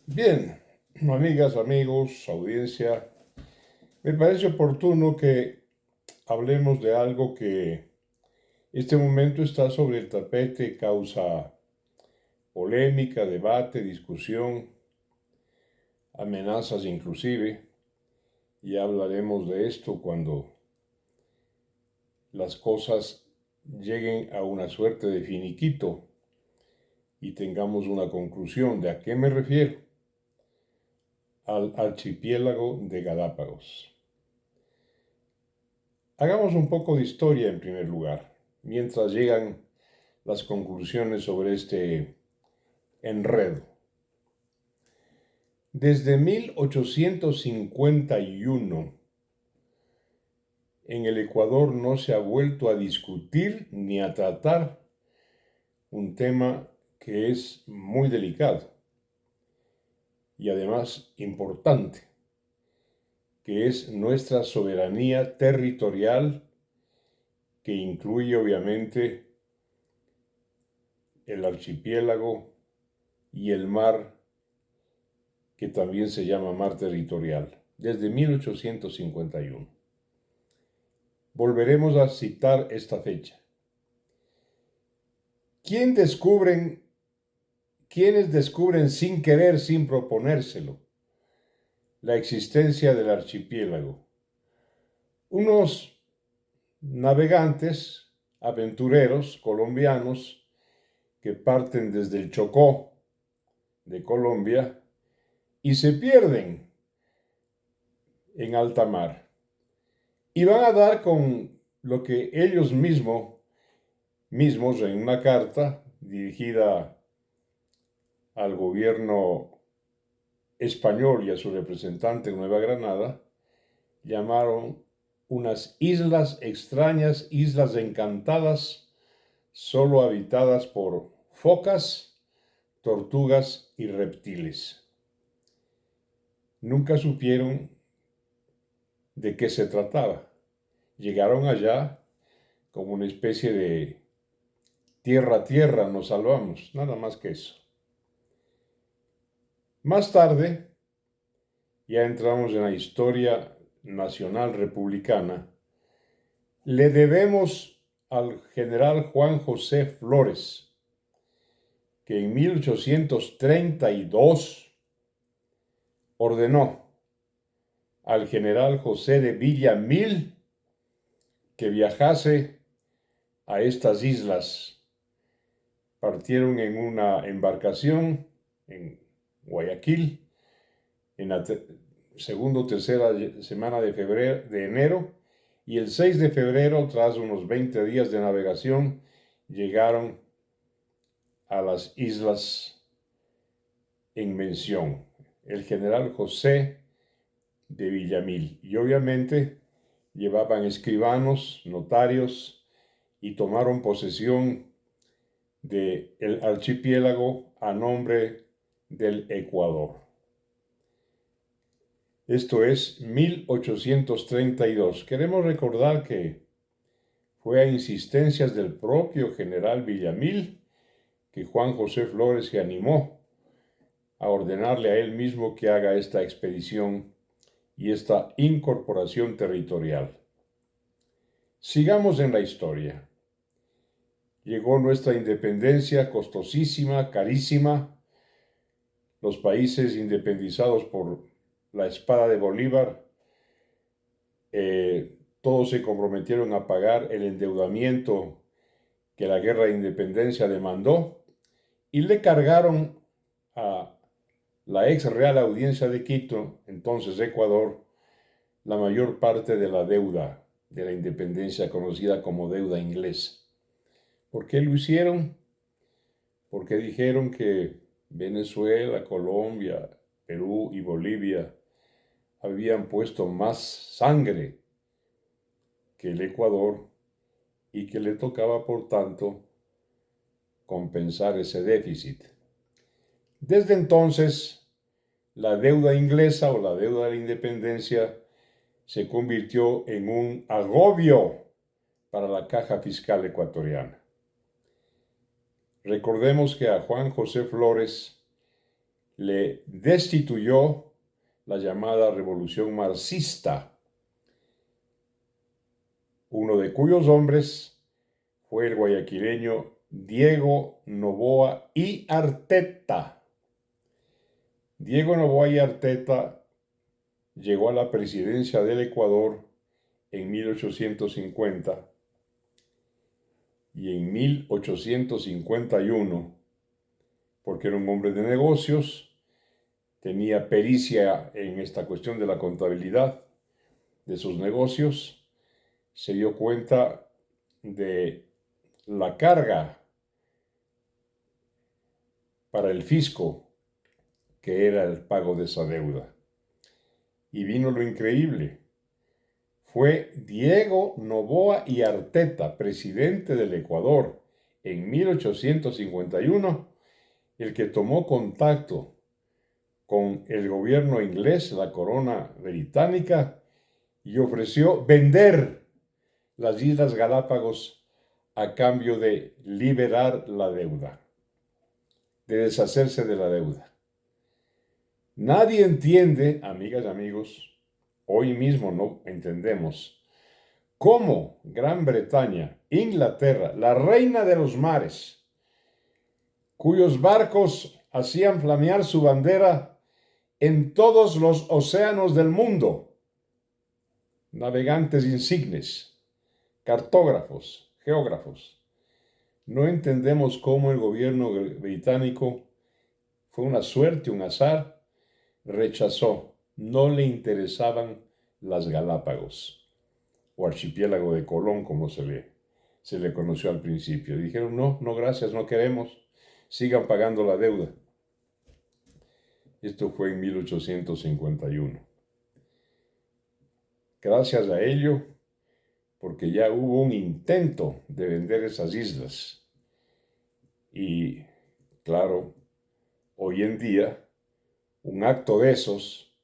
Bien, amigas, amigos, audiencia, me parece oportuno que hablemos de algo que este momento está sobre el tapete, causa polémica, debate, discusión, amenazas inclusive, y hablaremos de esto cuando las cosas lleguen a una suerte de finiquito y tengamos una conclusión. ¿De a qué me refiero? Al archipiélago de Galápagos. Hagamos un poco de historia en primer lugar, mientras llegan las conclusiones sobre este enredo. Desde 1851, en el Ecuador no se ha vuelto a discutir ni a tratar un tema que es muy delicado y además importante, que es nuestra soberanía territorial, que incluye obviamente el archipiélago y el mar, que también se llama mar territorial, desde 1851. Volveremos a citar esta fecha. ¿Quiénes descubren sin querer, sin proponérselo, la existencia del archipiélago? Unos navegantes, aventureros colombianos, que parten desde el Chocó de Colombia y se pierden en alta mar. Y van a dar con lo que ellos mismos en una carta dirigida al gobierno español y a su representante en Nueva Granada, llamaron unas islas extrañas, islas encantadas, solo habitadas por focas, tortugas y reptiles. Nunca supieron de qué se trataba. Llegaron allá como una especie de tierra a tierra, nos salvamos, nada más que eso. Más tarde, ya entramos en la historia nacional republicana, le debemos al general Juan José Flores, que en 1832 ordenó al general José de Villamil que viajase a estas islas. Partieron en una embarcación en Guayaquil en la segunda o tercera semana de enero, y el 6 de febrero, tras unos 20 días de navegación, llegaron a las islas en mención, el general José de Villamil. Y obviamente llevaban escribanos, notarios, y tomaron posesión del archipiélago a nombre del Ecuador. Esto es 1832. Queremos recordar que fue a insistencias del propio general Villamil que Juan José Flores se animó a ordenarle a él mismo que haga esta expedición y esta incorporación territorial. Sigamos en la historia. Llegó nuestra independencia costosísima, carísima. Los países independizados por la espada de Bolívar, todos se comprometieron a pagar el endeudamiento que la guerra de independencia demandó y le cargaron a la ex Real Audiencia de Quito, entonces Ecuador, la mayor parte de la deuda de la independencia conocida como deuda inglesa. ¿Por qué lo hicieron? Porque dijeron que Venezuela, Colombia, Perú y Bolivia habían puesto más sangre que el Ecuador y que le tocaba, por tanto, compensar ese déficit. Desde entonces, la deuda inglesa o la deuda de la independencia se convirtió en un agobio para la caja fiscal ecuatoriana. Recordemos que a Juan José Flores le destituyó la llamada Revolución Marxista, uno de cuyos hombres fue el guayaquileño Diego Noboa y Arteta. Diego Noboa y Arteta llegó a la presidencia del Ecuador en 1850 y en 1851, porque era un hombre de negocios, tenía pericia en esta cuestión de la contabilidad de sus negocios, se dio cuenta de la carga para el fisco que era el pago de esa deuda. Y vino lo increíble. Fue Diego Noboa y Arteta, presidente del Ecuador, en 1851, el que tomó contacto con el gobierno inglés, la corona británica, y ofreció vender las Islas Galápagos a cambio de liberar la deuda, de deshacerse de la deuda. Nadie entiende, amigas y amigos, hoy mismo no entendemos cómo Gran Bretaña, Inglaterra, la reina de los mares, cuyos barcos hacían flamear su bandera en todos los océanos del mundo, navegantes insignes, cartógrafos, geógrafos, no entendemos cómo el gobierno británico, fue una suerte, un azar, rechazó, no le interesaban las Galápagos, o archipiélago de Colón, como se le conoció al principio. Dijeron, no, gracias, no queremos, sigan pagando la deuda. Esto fue en 1851. Gracias a ello, porque ya hubo un intento de vender esas islas. Y, claro, hoy en día, un acto de esos,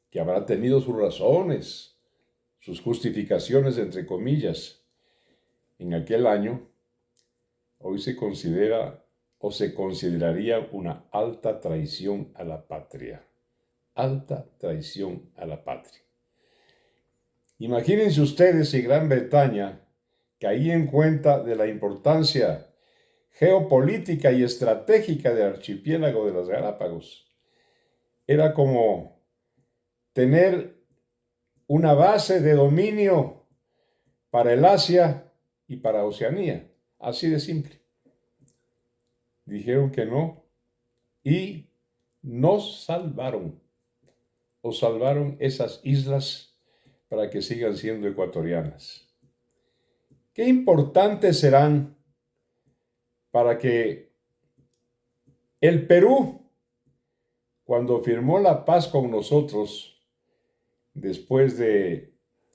que habrá tenido sus razones, sus justificaciones, entre comillas, en aquel año, hoy se considera o se consideraría una alta traición a la patria. Alta traición a la patria. Imagínense ustedes si Gran Bretaña caía en cuenta de la importancia geopolítica y estratégica del archipiélago de las Galápagos. Era como tener una base de dominio para el Asia y para Oceanía. Así de simple. Dijeron que no y nos salvaron. O salvaron esas islas para que sigan siendo ecuatorianas. Qué importantes serán para que el Perú, cuando firmó la paz con nosotros, después de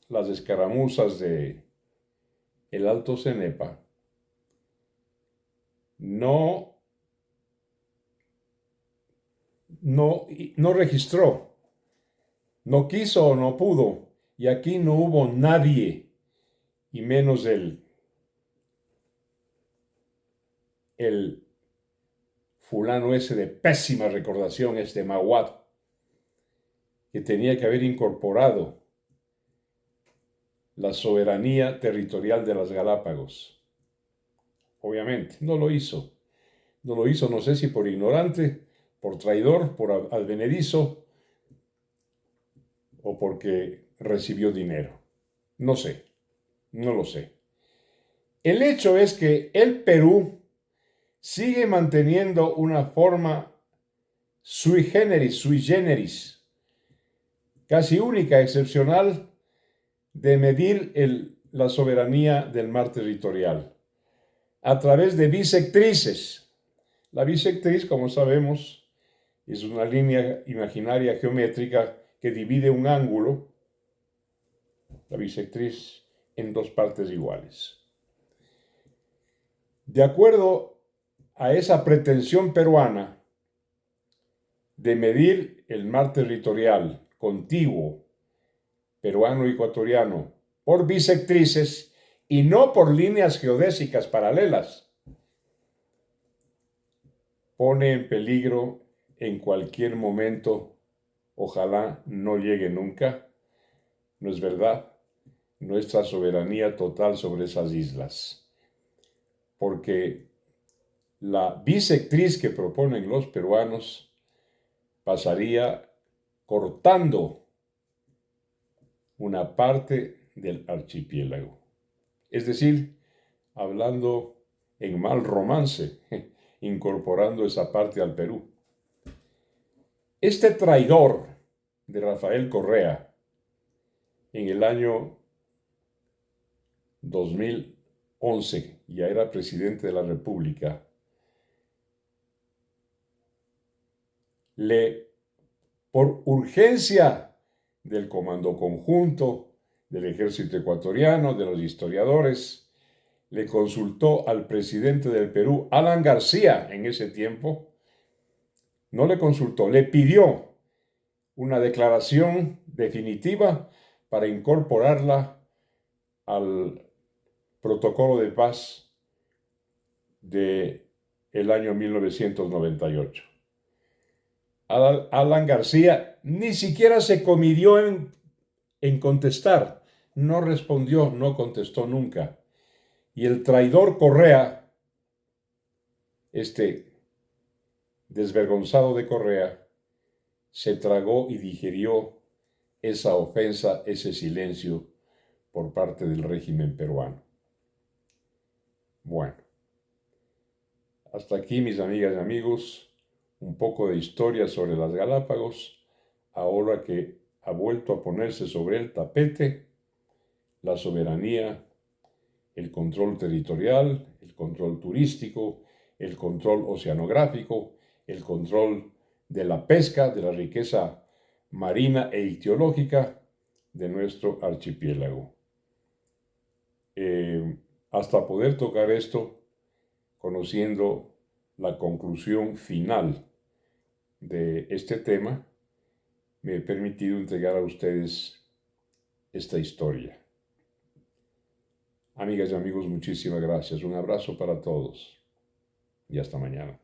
las escaramuzas de el Alto Cenepa, no registró, no quiso o no pudo, y aquí no hubo nadie, y menos el fulano ese de pésima recordación, Maguad, que tenía que haber incorporado la soberanía territorial de las Galápagos. Obviamente, no lo hizo. No lo hizo, no sé si por ignorante, por traidor, por advenedizo, o porque recibió dinero. No sé, no lo sé. El hecho es que el Perú sigue manteniendo una forma sui generis, casi única, excepcional, de medir la soberanía del mar territorial a través de bisectrices. La bisectriz, como sabemos, es una línea imaginaria geométrica que divide un ángulo, la bisectriz, en dos partes iguales. De acuerdo a esa pretensión peruana de medir el mar territorial contiguo peruano-ecuatoriano por bisectrices y no por líneas geodésicas paralelas, pone en peligro en cualquier momento, ojalá no llegue nunca, ¿no es verdad?, nuestra soberanía total sobre esas islas. Porque la bisectriz que proponen los peruanos pasaría cortando una parte del archipiélago. Es decir, hablando en mal romance, incorporando esa parte al Perú. Este traidor de Rafael Correa en el año 2011, ya era presidente de la República, por urgencia del Comando Conjunto, del Ejército Ecuatoriano, de los historiadores, le consultó al presidente del Perú, Alan García, en ese tiempo. No le consultó, le pidió una declaración definitiva para incorporarla al protocolo de paz del año 1998. Alan García ni siquiera se comidió en contestar, no respondió, no contestó nunca. Y el traidor Correa, este desvergonzado de Correa, se tragó y digirió esa ofensa, ese silencio por parte del régimen peruano. Bueno, hasta aquí, mis amigas y amigos, un poco de historia sobre las Galápagos, ahora que ha vuelto a ponerse sobre el tapete la soberanía, el control territorial, el control turístico, el control oceanográfico, el control de la pesca, de la riqueza marina e ictiológica de nuestro archipiélago. Hasta poder tocar esto, conociendo la conclusión final de este tema, me he permitido entregar a ustedes esta historia. Amigas y amigos, muchísimas gracias. Un abrazo para todos y hasta mañana.